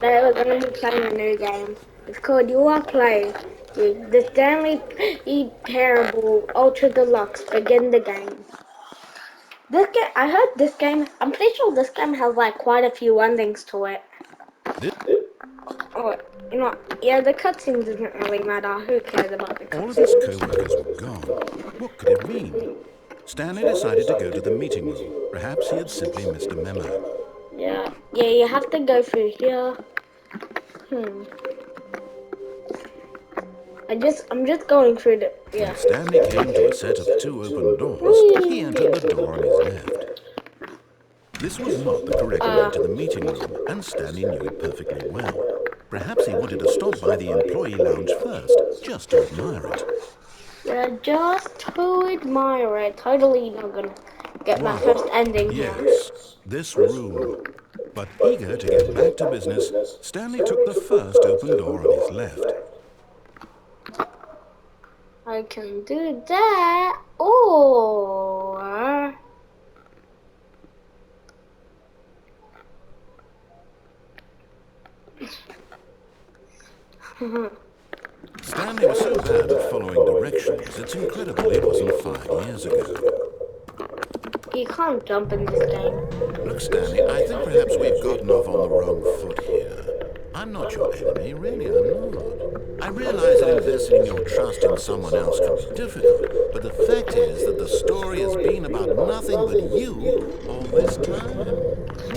Today we're going to be playing a new game. It's called You Are Playing. The Stanley Parable Ultra Deluxe. Begin the game. This game, I heard this game. I'm pretty sure this game has like quite a few endings to it. Or yeah, the cutscenes doesn't really matter. Who cares about the All of his cutscenes? co-workers were gone. What could it mean? Stanley decided to go to the meeting room. Perhaps he had simply missed a memo. Yeah, you have to go through here. I'm just going through the When Stanley came to a set of two open doors, he entered the door on his left. This was not the correct way to the meeting room, and Stanley knew it perfectly well. Perhaps he wanted to stop by the employee lounge first, just to admire it. Yeah, just to admire it. Totally not gonna get my first ending here. Yes, this room. But eager to get back to business, Stanley took the first open door on his left. I can do that, or Stanley was so bad at following directions, it's incredible it wasn't 5 years ago. you can't jump in this game. Look, Stanley, I think perhaps we've gotten off on the wrong foot here. I'm not your enemy, really, I'm not. I realize that investing your trust in someone else can be difficult, but the fact is that the story has been about nothing but you all this time.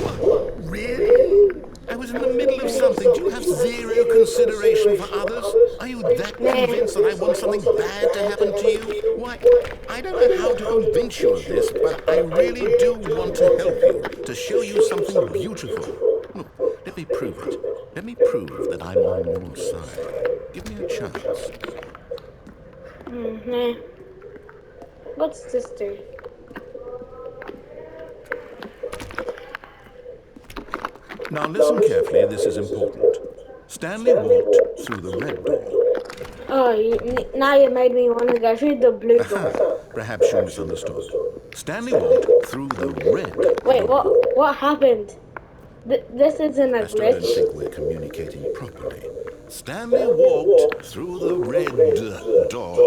What? Really? I was in the middle of something. Do you have zero consideration for others? Are you that convinced that I want something bad to happen to you? Why, I don't know how to convince you of this, but I really do want to help you, to show you something beautiful. Look, let me prove it. Let me prove that I'm on your side. Give me a chance. What's this do? Now listen carefully, this is important. Stanley walked through the red door. Oh, now you made me want to go through the blue door. Perhaps you misunderstood. Stanley walked through the red Wait, door. what happened? This isn't a I still don't glitch. think we're communicating properly. Stanley walked through the red door.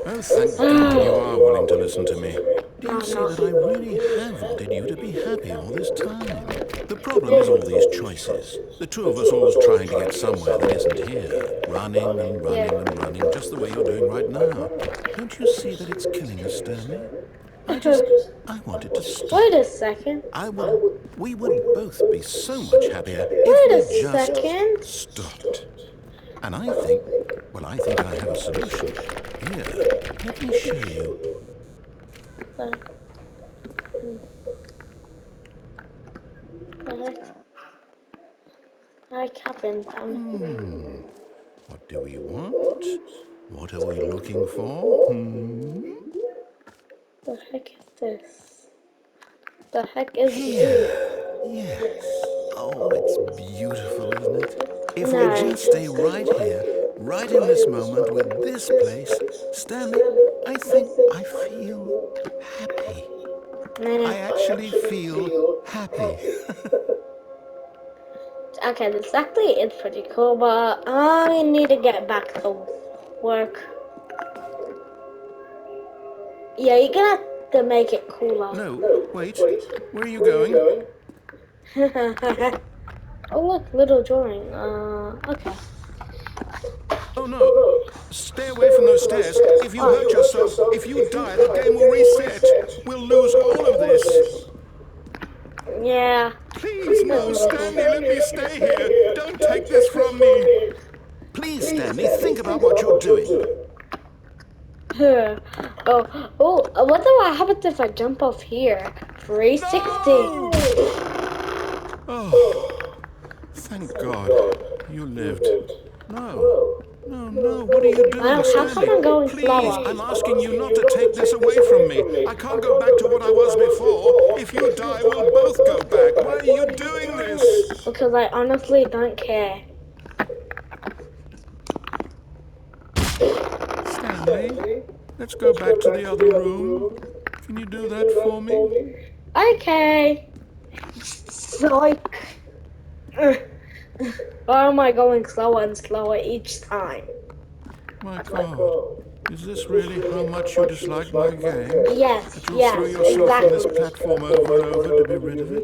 Oh, thank God you are willing to listen to me. Do you see that I really have wanted you to be happy all this time? The problem is all these choices. The two of us always trying to get somewhere that isn't here. Running and running and running, just the way you're doing right now. Don't you see that it's killing us, Stanley? I wanted to stop. Wait a second. We would both be so much happier Wait if a we just second. stopped. And I think I have a solution. Here, let me show you. What happened? What do we want? What are we looking for? The heck is this? The heck is this? Yes. Oh, it's beautiful, isn't it? If we No. just stay right here, right in this moment with this place, Stanley, I think I feel happy. I actually feel happy. Okay, this actually is pretty cool, but I need to get back to work. Yeah, you're gonna have to make it cooler. No, wait. Where are you going? Oh look, little drawing. Okay. Oh no. Stay away from those stairs. If you hurt yourself, if you die, the game will reset. We'll lose all of this. Yeah. Please, no, Stanley, let me stay here. Don't take this from me. Please, Stanley, think about what you're doing. What do I happen if I jump off here? 360. No! Oh, thank God you lived. No, what are you doing, How Stanley? come I'm going Please, slower? I'm asking you not to take this away from me. I can't go back to what I was before. If you die, we'll both go back. Why are you doing this? Because I honestly don't care. Stanley, let's go back to the other room. Can you do that for me? Okay. Psych. Why am I going slower and slower each time? My God, is this really how much you dislike my game? Yes, That you'll throw yes, yourself from this exactly. platform over and over to be rid of it?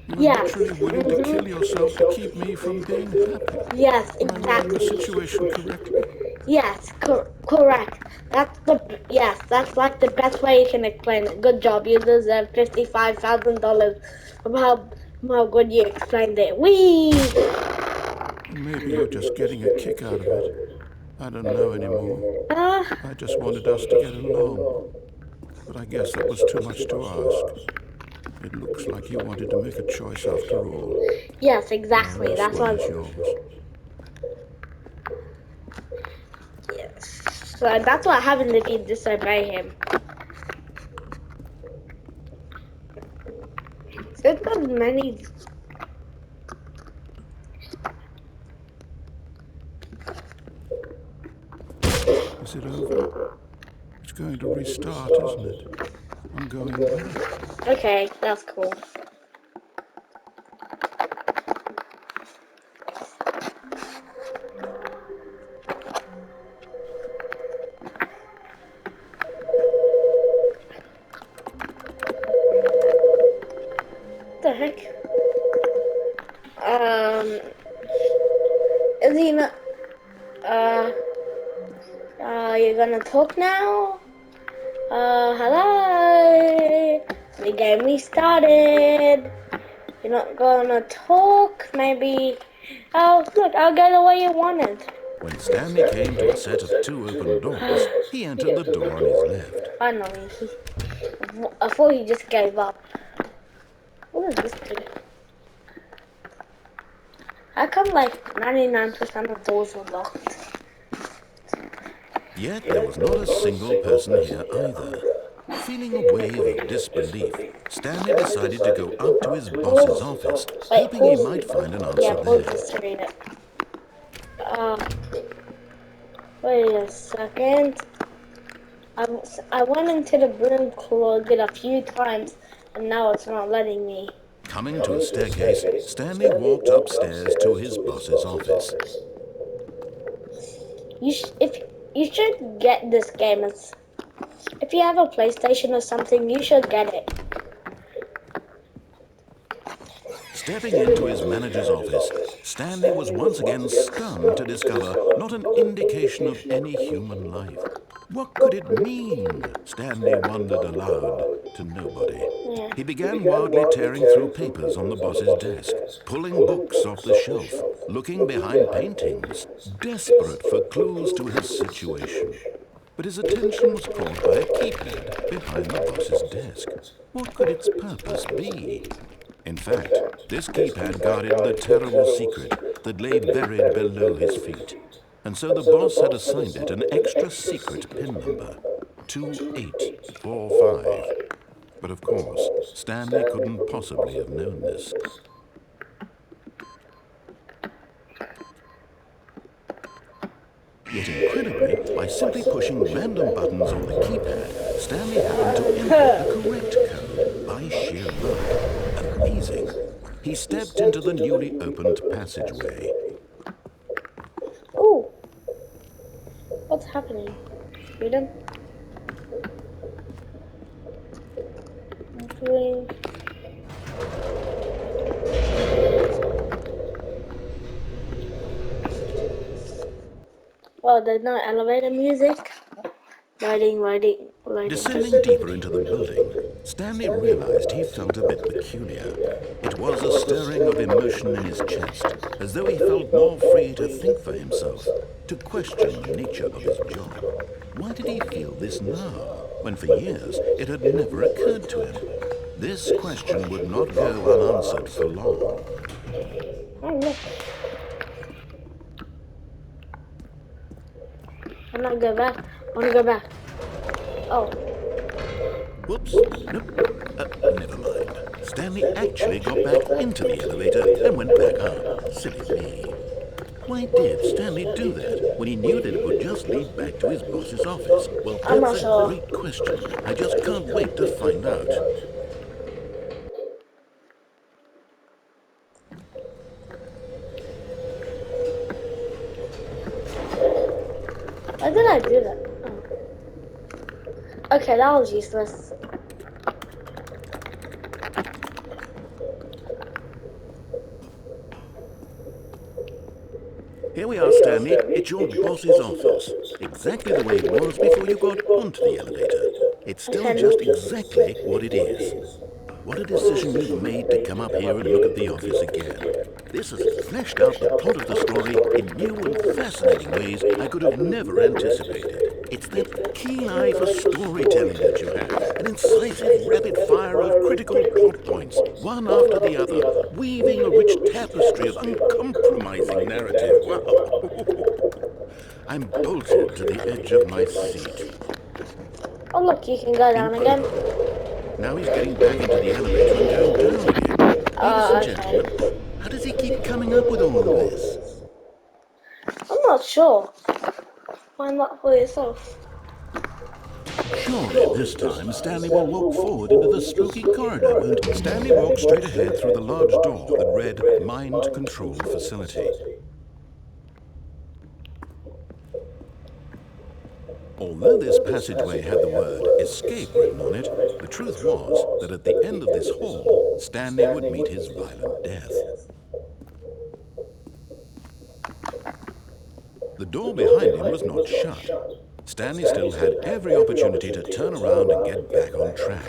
You are Yes, literally willing to kill yourself to keep me from being happy. yes, Am I reading the exactly. situation correctly? Yes, correct. Yes, that's like the best way you can explain it. Good job. You deserve $55,000 from how good you explained it. Wee! Maybe you're just getting a kick out of it. I don't know anymore. Uh, I just wanted us to get along. But I guess that was too much to ask. It looks like you wanted to make a choice after all. yes, Well, exactly. this That's one what. is yours. Yes. So that's what happens if you disobey him. So it does many. Is it over? It's going to restart, isn't it? I'm going back. Okay, that's cool. What the heck? Is he not? Uh, you're gonna talk now? Hello? The game restarted. You're not gonna talk? Maybe. Oh, look, I'll go the way you wanted. When Stanley came to a set of two open doors, he entered the door on his left. Finally, I thought he just gave up. What does this do? How come like 99% of doors are locked? Yet there was not a single person here either. Feeling a wave of disbelief, Stanley decided to go up to his boss's office, Wait, hoping he pause. might find an Yeah, answer pause there. this to read it. Wait a second. I went into the broom closet a few times, and now it's not letting me. Coming to a staircase, Stanley walked upstairs to his boss's office. If you should get this game, if you have a PlayStation or something, you should get it. Stepping into his manager's office, Stanley was once again stunned to discover not an indication of any human life. What could it mean? Stanley wondered aloud to nobody. Yeah. He began wildly tearing through papers on the boss's desk, pulling books off the shelf, looking behind paintings, desperate for clues to his situation. But his attention was caught by a keypad behind the boss's desk. What could its purpose be? In fact, this keypad guarded the terrible secret that lay buried below his feet. And so the boss had assigned it an extra secret PIN number, 2845. But of course, Stanley couldn't possibly have known this. Yet incredibly, by simply pushing random buttons on the keypad, Stanley happened to enter the correct code by sheer luck. Amazing. He stepped into the newly opened passageway. Oh, what's happening? Freedom? Doing. Well, there's no elevator music. Loading. Descending deeper into the building, Stanley realized he felt a bit peculiar. It was a stirring of emotion in his chest, as though he felt more free to think for himself, to question the nature of his job. Why did he feel this now, when for years it had never occurred to him? This question would not go unanswered for long. Oh, look. I'm not go back. I want to go back. Oh. Whoops, nope, never mind. Stanley actually got back into the elevator and went back up. Silly me. Why did Stanley do that when he knew that it would just lead back to his boss's office? Well, I'm that's not a sure. great question. I just can't wait to find out. did I do that? Oh. Okay, that was useless. Here we are, Stanley. It's your boss's office. Exactly the way it was before you got onto the elevator. It's still just exactly what it is. What a decision you've made to come up here and look at the office again. This has fleshed out the plot of the story in new and fascinating ways I could have never anticipated. It's that keen eye for storytelling that you have, an incisive rapid fire of critical plot points, one after the other, weaving a rich tapestry of uncompromising narrative. Wow! I'm bolted to the edge of my seat. Oh look, you can go down again. Incredible. Now he's getting back into the elevator and going down again. Ladies and gentlemen, how does he keep coming up with all of this? I'm not sure. Find that for yourself. Surely this time Stanley will walk forward into the spooky corridor, won't he? Stanley walked straight ahead through the large door that read Mind Control Facility. Although this passageway had the word escape written on it, the truth was that at the end of this hall, Stanley would meet his violent death. The door behind him was not shut. Stanley still had every opportunity to turn around and get back on track.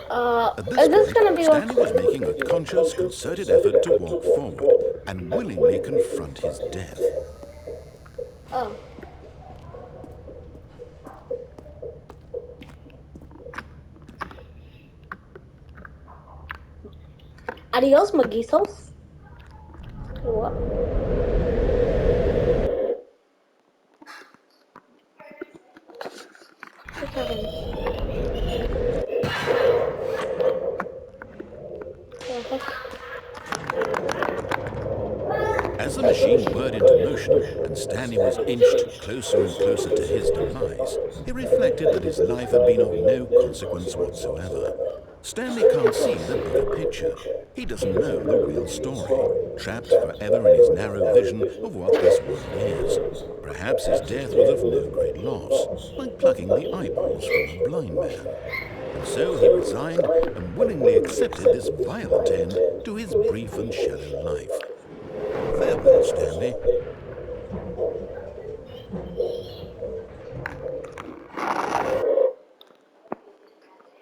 At this point, Stanley was making a conscious, concerted effort to walk forward and willingly confront his death. Oh. Adios, Magitos. What? What's happening? As the machine whirred into motion and Stanley was inched closer and closer to his demise, he reflected that his life had been of no consequence whatsoever. Stanley can't see the bigger picture. He doesn't know the real story, trapped forever in his narrow vision of what this world is. Perhaps his death was of no great loss, like plucking the eyeballs from a blind man. And so he resigned and willingly accepted this violent end to his brief and shallow life. Farewell, Stanley.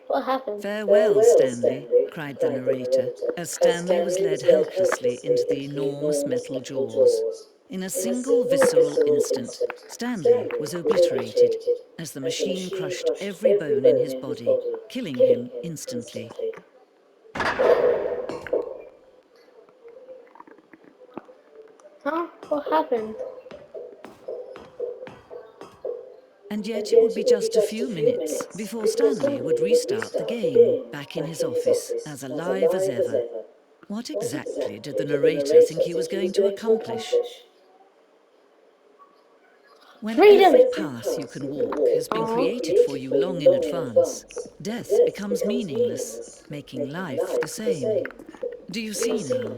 What happened? "Farewell, Stanley," cried the narrator, as Stanley was led helplessly into the enormous metal jaws. In a single visceral instant, Stanley was obliterated as the machine crushed every bone in his body, killing him instantly. Huh? What happened? And yet it would be just a few minutes before Stanley would restart the game, back in his office, as alive as ever. What exactly did the narrator think he was going to accomplish? When Freedom! every path you can walk has been created for you long in advance, death becomes meaningless, making life the same. Do you see now?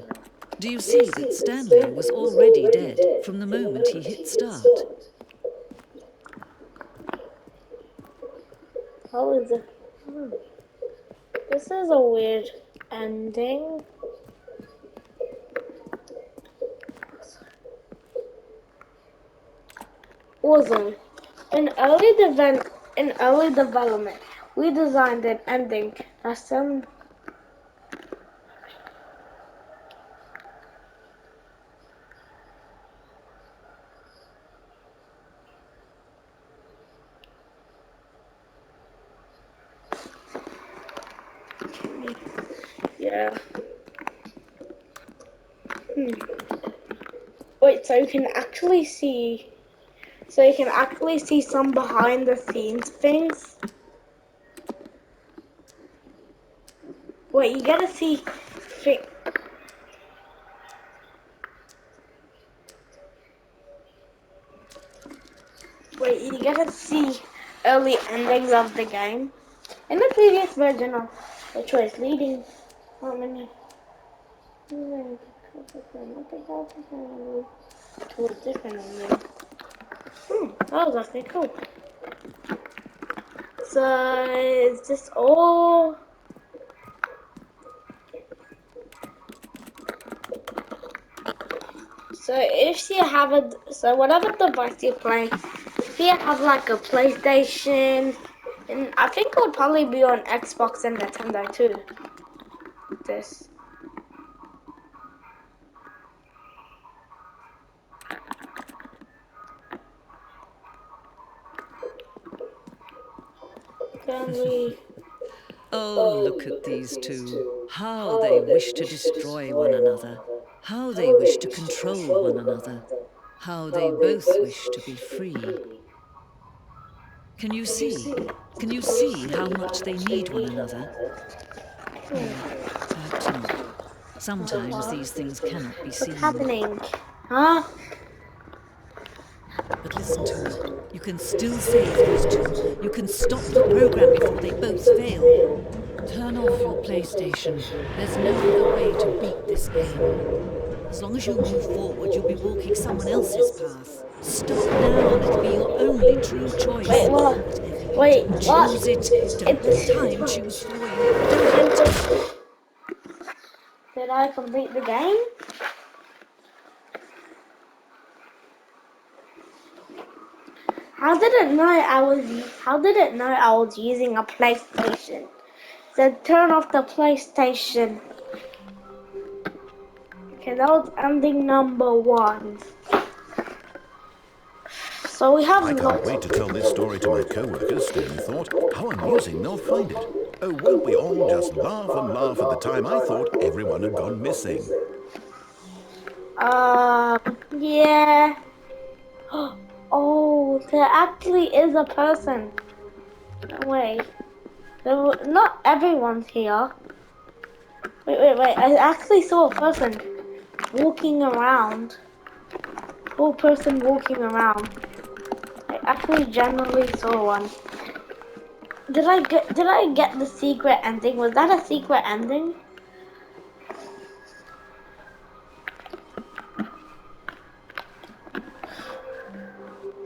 Do you see that Stanley was already dead from the moment he hit start? How is it? This is a weird ending. Awesome. In early development, we designed an ending that some yeah. Wait, so you can actually see some behind the scenes things. Wait, you gotta see Wait, you gotta see early endings of the game. In the previous version of the choice leading to a different ending. That was actually cool. So is this all? So if you have whatever device you play, if you have like a PlayStation, and I think it would probably be on Xbox and Nintendo too. This. Stanley. Oh, look at these two. How they wish to destroy one another. How they wish to control one another. How they both wish to be free. Can you see? Can you see how much they need one another? Perhaps not. Sometimes these things cannot be What's seen. happening? Huh? But listen to me. You can still save these two. You can stop the program before they both fail. Turn off your PlayStation. There's no other way to beat this game. As long as you move forward, you'll be walking someone else's path. Stop now and it'll be your only true choice. Wait, what? Whatever you Wait, do, what? choose it. Don't let time choose for you. Don't. Did I complete the game? How did it know I was using a PlayStation? Said turn off the PlayStation. Okay, that was ending number 1. So we have I can't wait to tell this story to my co-workers, Stanley thought. How amusing they'll find it. Oh, won't we all just laugh and laugh at the time I thought everyone had gone missing. Yeah. Oh, there actually is a person. Wait. Not everyone's here. Wait. I actually saw a person walking around. Whole person walking around. I actually genuinely saw one. Did I get the secret ending? Was that a secret ending?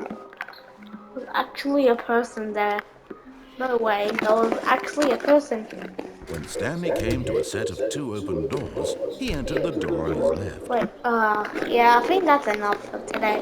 There was actually a person there. No way, there was actually a person. When Stanley came to a set of 2 open doors, he entered the door on his left. Wait, yeah, I think that's enough for today.